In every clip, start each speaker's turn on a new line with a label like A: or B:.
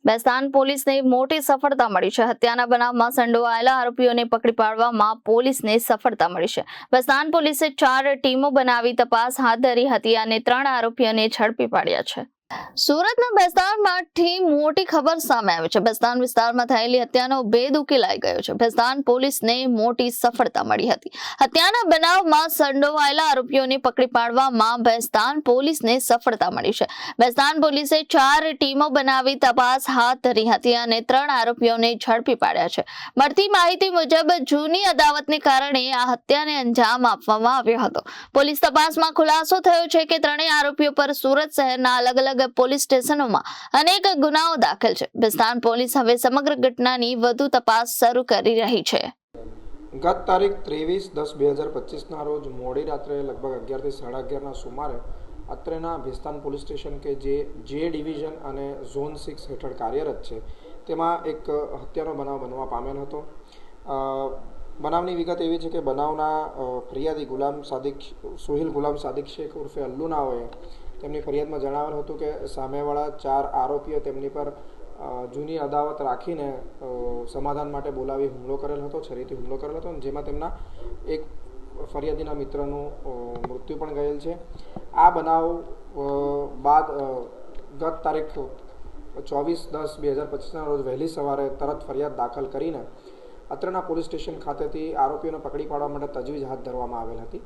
A: બેસ્તાન પોલીસને મોટી સફળતા મળી છે। હત્યાના બનાવમાં સંડોવાયેલા આરોપીઓને પકડી પાડવામાં પોલીસને સફળતા મળી છે। બેસ્તાન પોલીસે 4 ટીમો બનાવી તપાસ હાથ ધરી હતી અને 3 આરોપીઓને ઝડપી પાડ્યા છે। સુરતના બેસ્તાનમાંથી મોટી ખબર સામે આવી છે। બેસ્તાન વિસ્તારમાં થયેલી હત્યાનો ભેદ ઉકેલાઈ ગયો છે। બેસ્તાન પોલીસને મોટી સફળતા મળી હતી। હત્યાના બનાવમાં સંડોવાયેલા આરોપીઓને પકડી પાડવામાં બેસ્તાન પોલીસને સફળતા મળી છે। બેસ્તાન પોલીસે 4 ટીમો બનાવી તપાસ હાથ ધરી હતી અને 3 આરોપીઓને ઝડપી પાડ્યા છે। મળતી માહિતી મુજબ જૂની અદાવતને કારણે આ હત્યાને અંજામ આપવામાં આવ્યો હતો। પોલીસ તપાસમાં ખુલાસો થયો છે કે 3 આરોપીઓ પર સુરત શહેરના અલગ પોલીસ સ્ટેશનોમાં અનેક ગુનાઓ દાખલ છે। બેસ્તાન પોલીસ હવે સમગ્ર ઘટનાની વધુ તપાસ શરૂ કરી રહી છે।
B: ગત તારીખ 23/10/2025 રોજ મોડી રાત્રે લગભગ 11 થી 11:30 સુમારે અત્રેના બેસ્તાન પોલીસ સ્ટેશન કે જે ડિવિઝન અને ઝોન 6 હેઠળ કાર્યરત છે તેમાં એક હત્યાનો બનાવ બનવા પામેલ હતો। બનાવની વિગત એવી છે કે બનાવના ફરિયાદી સોહિલ ગુલામ સાદિક શેખ ઉર્ફે અલ્લુ નાઓએ તેમની ફરિયાદમાં જણાવેલ હતું કે સામેવાળા 4 આરોપીઓ તેમની પર જૂની અદાવત રાખીને સમાધાન માટે બોલાવી હુમલો કરેલ હતો, છરીથી હુમલો કરેલ હતો, જેમાં તેમના એક ફરિયાદીના મિત્રનું મૃત્યુ પણ ગયેલ છે। આ બનાવ બાદ ગત તારીખ 24/10/2025 રોજ વહેલી સવારે તરત ફરિયાદ દાખલ કરીને અત્રેના પોલીસ સ્ટેશન ખાતેથી આરોપીઓને પકડી પાડવા માટે તજવીજ હાથ ધરવામાં આવેલ હતી,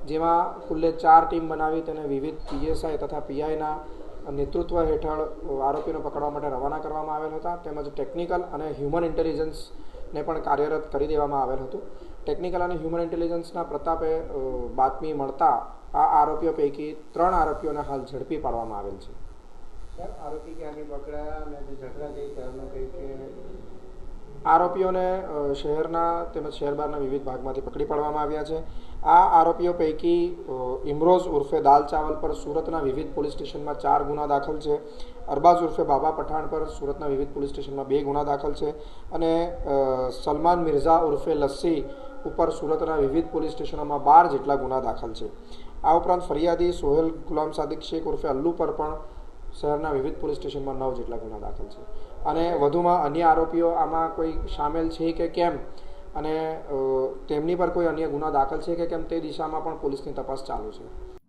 B: જેમાં કુલ્લે 4 ટીમ બનાવી તેને વિવિધ પીએસઆઈ તથા પીઆઈના નેતૃત્વ હેઠળ આરોપીઓને પકડવા માટે રવાના કરવામાં આવેલ હતા। તેમજ ટેકનિકલ અને હ્યુમન ઇન્ટેલિજન્સને પણ કાર્યરત કરી દેવામાં આવેલ હતું। ટેકનિકલ અને હ્યુમન ઇન્ટેલિજન્સના પ્રતાપે બાતમી મળતા આ આરોપીઓ પૈકી 3 આરોપીઓને હાલ ઝડપી પાડવામાં આવેલ છે।
C: આરોપી ક્યાંથી પકડાયા અને જે ઝઘડા થઈ ત્યારનો
B: આરોપીઓને શહેરના તેમજ શહેર બહારના વિવિધ ભાગમાંથી પકડી પાડવામાં આવ્યા છે। આ આરોપીઓ પૈકી ઇમરોઝ ઉર્ફે દાલ ચાવલ પર સુરતના વિવિધ પોલીસ સ્ટેશનમાં 4 ગુના દાખલ છે। અરબાઝ ઉર્ફે બાબા પઠાણ પર સુરતના વિવિધ પોલીસ સ્ટેશનમાં 2 ગુના દાખલ છે અને સલમાન મિર્ઝા ઉર્ફે લસ્સી ઉપર સુરતના વિવિધ પોલીસ સ્ટેશનોમાં 12 જેટલા ગુના દાખલ છે। આ ઉપરાંત ફરિયાદી સોહેલ ગુલામ સાદિક શેખ ઉર્ફે અલ્લુ પર પણ શહેરના વિવિધ પોલીસ સ્ટેશનમાં 9 જેટલા ગુના દાખલ છે અને વધુમાં અન્ય આરોપીઓ આમાં કોઈ સામેલ છે કે કેમ અને તેમની પર કોઈ અન્ય ગુના દાખલ છે કે કેમ તે દિશામાં પણ પોલીસની તપાસ ચાલુ છે।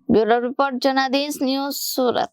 A: Bureau report Janadesh news Surat.